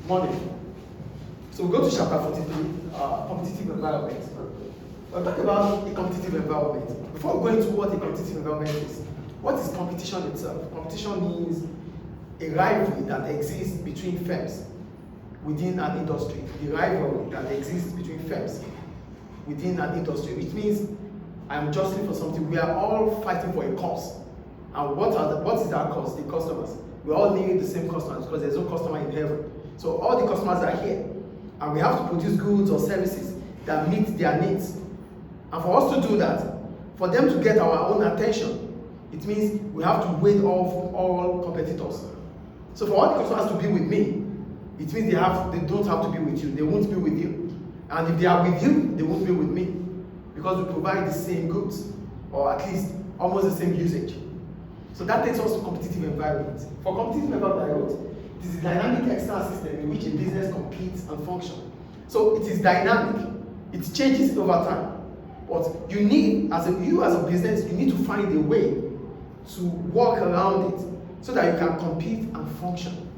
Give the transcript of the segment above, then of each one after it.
Money. So we go to chapter 43, competitive environment. We'll talk about a competitive environment. Before we go into what a competitive environment is, what is competition itself? Competition means a rivalry that exists between firms within an industry. The rivalry that exists between firms within an industry, which means I'm jostling for something. We are all fighting for a cause. And what is that cause? The customers. We all need the same customers because there's no customer in heaven. So all the customers are here. And we have to produce goods or services that meet their needs. And for us to do that, for them to get our own attention, it means we have to ward off all competitors. So for all the customers to be with me, it means they don't have to be with you. They won't be with you. And if they are with you, they won't be with me. Because we provide the same goods, or at least almost the same usage. So that takes us to competitive environment. For competitive environment, it is a dynamic external system in which a business competes and functions. So it is dynamic. It changes over time. But you need, as a business, you need to find a way to work around it so that you can compete and function.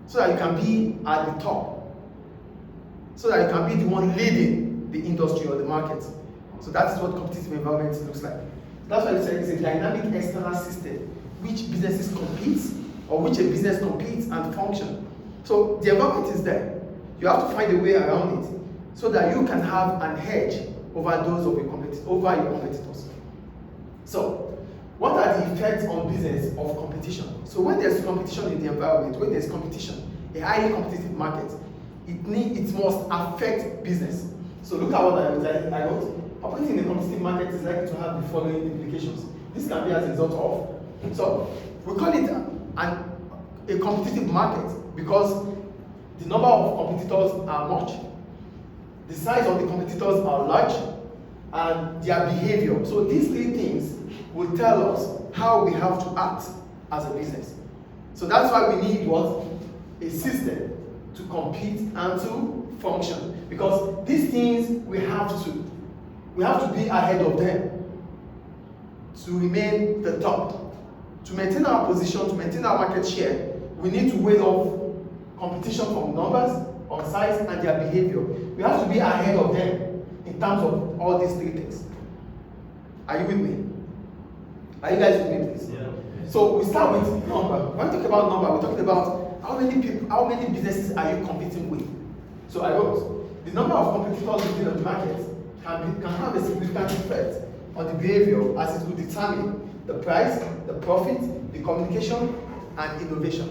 So that you can be at the top. So that you can be the one leading the industry or the market. So that is what competitive environment looks like. That's why it's a dynamic external system which businesses compete, or which a business competes and function. So the environment is there. You have to find a way around it so that you can have an edge over those of your competitors. So what are the effects on business of competition? So when there's competition in the environment, when there's competition, a highly competitive market, it must affect business. So look at what I wrote. Operating in a competitive market is likely to have the following implications. This can be as a result of, so we call it a competitive market because the number of competitors are much, the size of the competitors are large, and their behavior. So these three things will tell us how we have to act as a business. So that's why we need what? A system to compete and to function. Because these things we have to be ahead of them to remain the top. To maintain our position, to maintain our market share, we need to ward off competition from numbers, on size, and their behavior. We have to be ahead of them in terms of all these three things. Are you with me? Are you guys with me, please? Yeah. So we start with number. When we talk about number, we're talking about how many businesses are you competing with? So I wrote, the number of competitors within the market can have a significant effect on the behavior as it will determine the price, the profit, the communication, and innovation.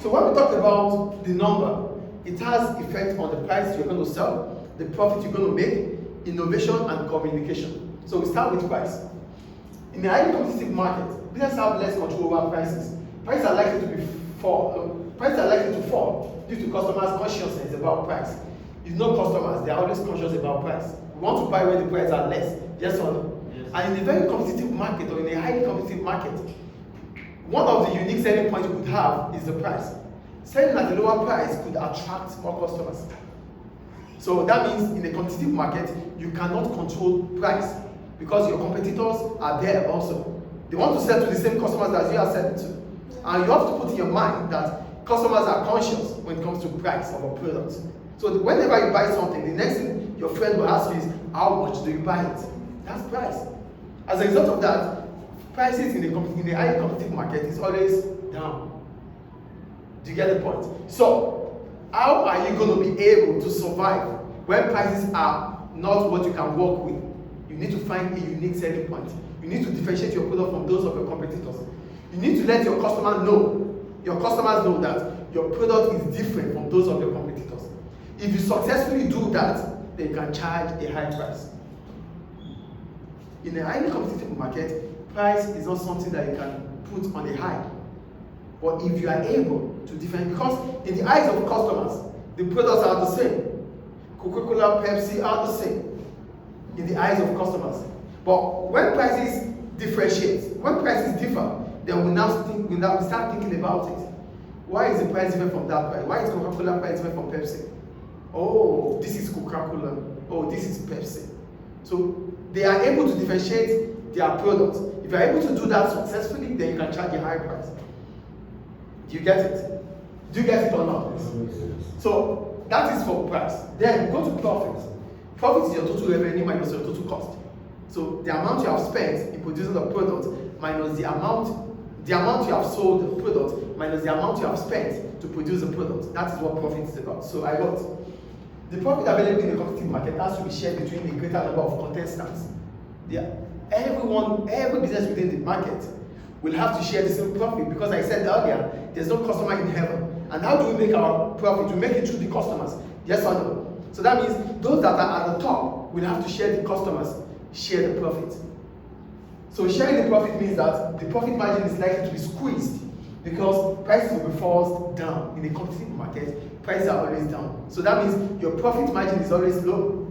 So when we talk about the number, it has effect on the price you're going to sell, the profit you're going to make, innovation, and communication. So we start with price. In a highly competitive market, businesses have less control over prices. Prices are likely to fall due to customers' consciousness about price. If no customers, they are always conscious about price. We want to buy when the prices are less, yes or no? Yes. And in a very competitive market, or in a highly competitive market, one of the unique selling points you could have is the price. Selling at a lower price could attract more customers. So that means in a competitive market, you cannot control price because your competitors are there also. They want to sell to the same customers as you are selling to. And you have to put in your mind that customers are conscious when it comes to price of a product. So whenever you buy something, the next thing your friend will ask you is, how much do you buy it? That's price. As a result of that, prices in a highly competitive market is always down. Do you get the point? So, how are you going to be able to survive when prices are not what you can work with? You need to find a unique selling point. You need to differentiate your product from those of your competitors. You need to let your customers know that your product is different from those of your competitors. If you successfully do that, then you can charge a high price. In a highly competitive market, price is not something that you can put on a high. But if you are able to differentiate, because in the eyes of customers, the products are the same. Coca-Cola, Pepsi are the same in the eyes of customers. But when prices differentiate, when prices differ, then we start thinking about it. Why is the price different from that price? Why is Coca-Cola price different from Pepsi? Oh, this is Coca-Cola. Oh, this is Pepsi. So they are able to differentiate their products. If you are able to do that successfully, then you can charge a high price. Do you get it? Do you get it or not? So that is for price. Then we go to profit. Profit is your total revenue minus your total cost. So the amount you have spent in producing the product minus the amount you have sold the product minus the amount you have spent to produce the product. That is what profit is about. So I got the profit available in the competitive market has to be shared between a greater number of contestants. Every business within the market will have to share the same profit, because I said earlier, there's no customer in heaven. And how do we make our profit? We make it through the customers. Yes or no? So that means those that are at the top will have to share the customers, share the profit. So sharing the profit means that the profit margin is likely to be squeezed, because prices will be forced down. In a competitive market, prices are always down. So that means your profit margin is always low.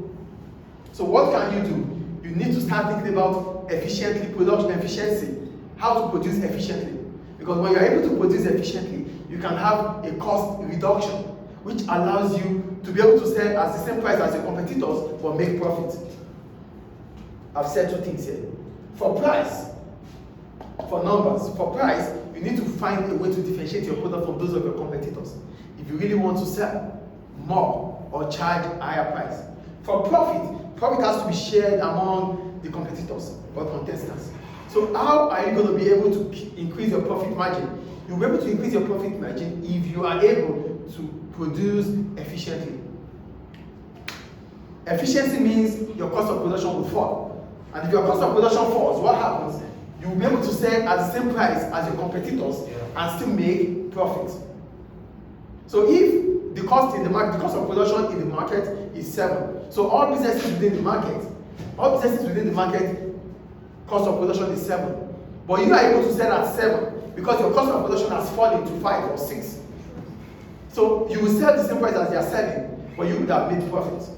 So what can you do? You need to start thinking about production efficiency, how to produce efficiently. Because when you're able to produce efficiently, you can have a cost reduction, which allows you to be able to sell at the same price as your competitors, but make profit. I've said two things here. For price, for numbers, for price, you need to find a way to differentiate your product from those of your competitors if you really want to sell more or charge a higher price. For profit has to be shared among the competitors or contestants. So how are you going to be able to increase your profit margin? You'll be able to increase your profit margin if you are able to produce efficiently. Efficiency means your cost of production will fall. And if your cost of production falls, what happens? You will be able to sell at the same price as your competitors and still make profit. So if the cost of production in the market is 7, so all businesses within the market, cost of production is 7. But you are able to sell at 7 because your cost of production has fallen to 5 or 6. So you will sell the same price as they are selling, but you would have made profit.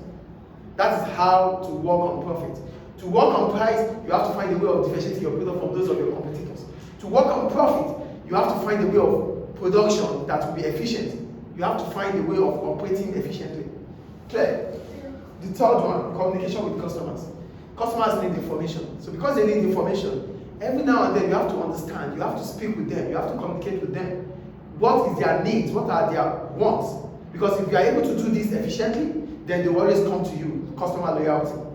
That is how to work on profit. To work on price, you have to find a way of differentiating your product from those of your competitors. To work on profit, you have to find a way of production that will be efficient. You have to find a way of operating efficiently. Clear? The third one, communication with customers. Customers need information. So because they need information, every now and then you have to understand, you have to speak with them, you have to communicate with them. What is their needs? What are their wants? Because if you are able to do this efficiently, then they will always come to you. Customer loyalty.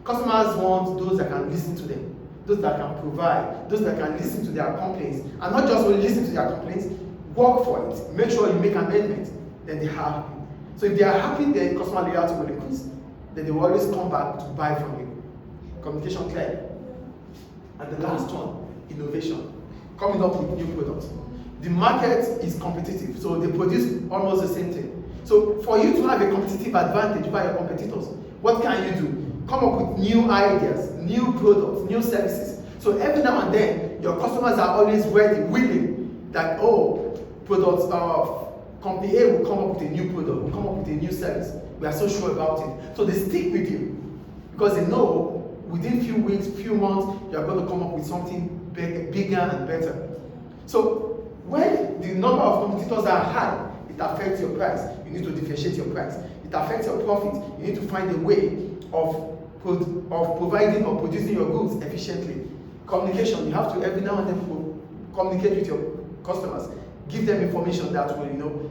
Customers want those that can listen to them, those that can provide, those that can listen to their complaints, and not just only listen to their complaints, work for it, make sure you make amendments, then they are happy. So if they are happy, then customer loyalty will increase. Then they will always come back to buy from you. Communication clear. And the last one, innovation. Coming up with new products. The market is competitive, so they produce almost the same thing. So for you to have a competitive advantage over your competitors, what can you do? Come up with new ideas, new products, new services. So every now and then, your customers are always ready, willing, that, company A will come up with a new product, will come up with a new service. We are so sure about it. So they stick with you because they know within few weeks, few months, you are going to come up with something bigger and better. So when the number of competitors are high, it affects your price. You need to differentiate your price. It affects your profit. You need to find a way of providing or producing your goods efficiently. Communication, you have to every now and then communicate with your customers. Give them information that will,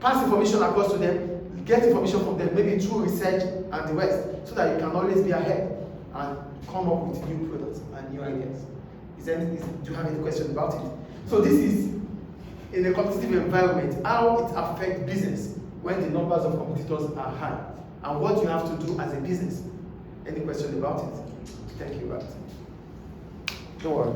pass information across to them, get information from them, maybe through research and the rest, so that you can always be ahead and come up with new products and new ideas. Do you have any questions about it? So this is, in a competitive environment, how it affects business when the numbers of competitors are high, and what you have to do as a business. Any question about it? Thank you, Rat. Don't worry.